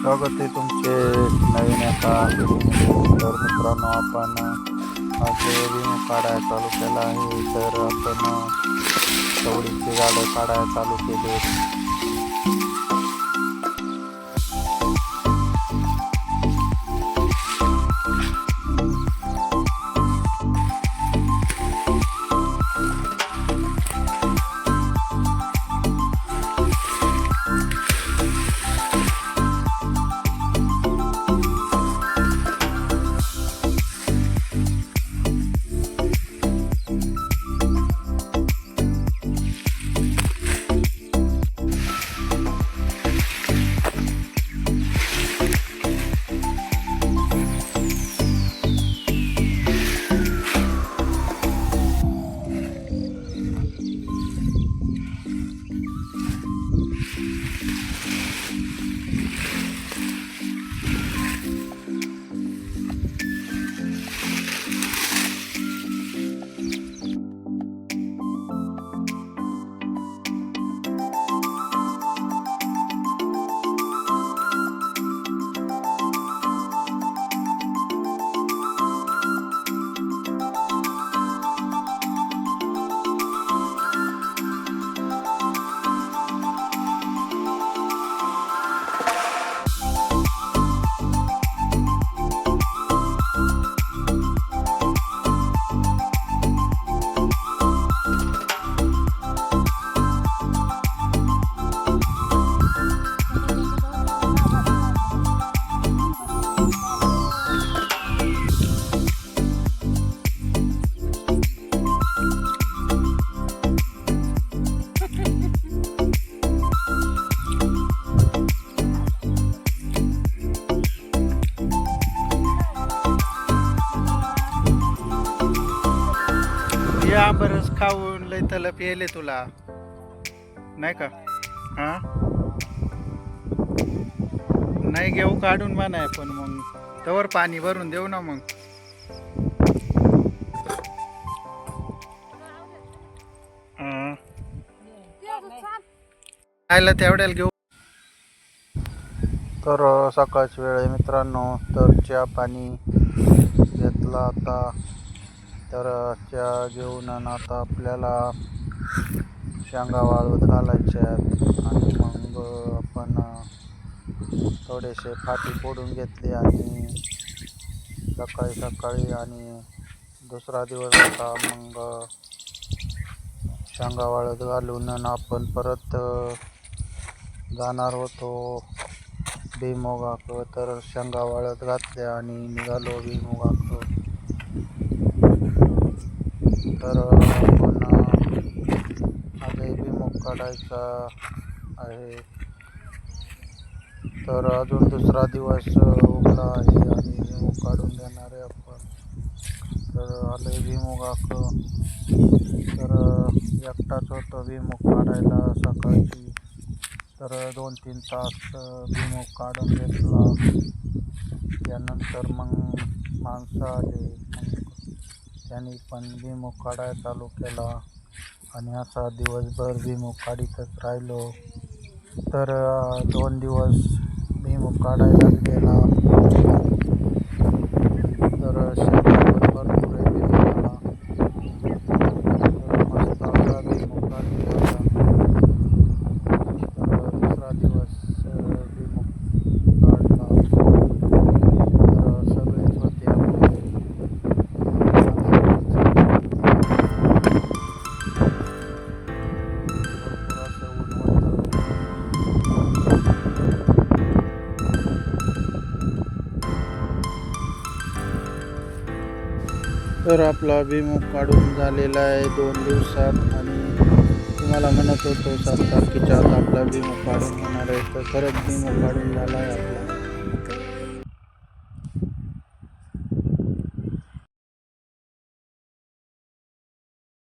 स्वागत आहे तुमचे नवीन एका तर मित्रांनो, आपण आज विमा काढायला चालू केला आहे. तर आपण चवळीची झाडं काढायला चालू केली. या बरंच खाऊन लय तलप येले तुला, नाही का? हा, नाही घेऊ काढून म्हणाय, पण मग तवर पाणी भरून देऊ ना. मग खायला तेवढ्याला घेऊ. तर सकाळची वेळ आहे मित्रांनो. तर चहा पाणी घेतला आता. तर चहा घेऊन आता आपल्याला शेंगा वाळवत घालायच्या आहेत. आणि मग आपण थोडेसे फाटी फोडून घेतले आणि सकाळी आणि दुसरा दिवस होता. मग शेंगा वाळत घालून आपण परत जाणार होतो भुईमुगाकडं. तर शेंगा वाळत घातल्या आणि निघालो भुईमुगाकडं. तर आपण आजही भुईमुग काढायचा आहे. तर अजून दुसरा दिवस उगला आहे आणि भुईमुग काढून देणार आहे आपण. तर आले भुईमुगाकडं. तर एकटाच होतो भुईमुग काढायला सकाळची. तर 2-3 तास भुईमुग काढून घेतला. त्यानंतर मग माणसं आले. त्यांनी पण भुईमुग काढायला चालू केला आणि असा दिवसभर भुईमुग काढीतच राहिलो. तर 2 दिवस भुईमुग काढायला गेला. तर शेतावर भरपूर भुईमुगाला. तर मस्त असा भुईमुग काढला. तर दुसरा दिवस भुईमुग काढला. तर सगळेच होते आपले. तर आपला भुईमुग काढून झालेला आहे 2 दिवसात. आणि तुम्हाला म्हणत होतो 7 तारखेच्या आत आपला भुईमुग काढून होणार आहे. तर खरंच भुईमुग काढून झाला आहे आपला.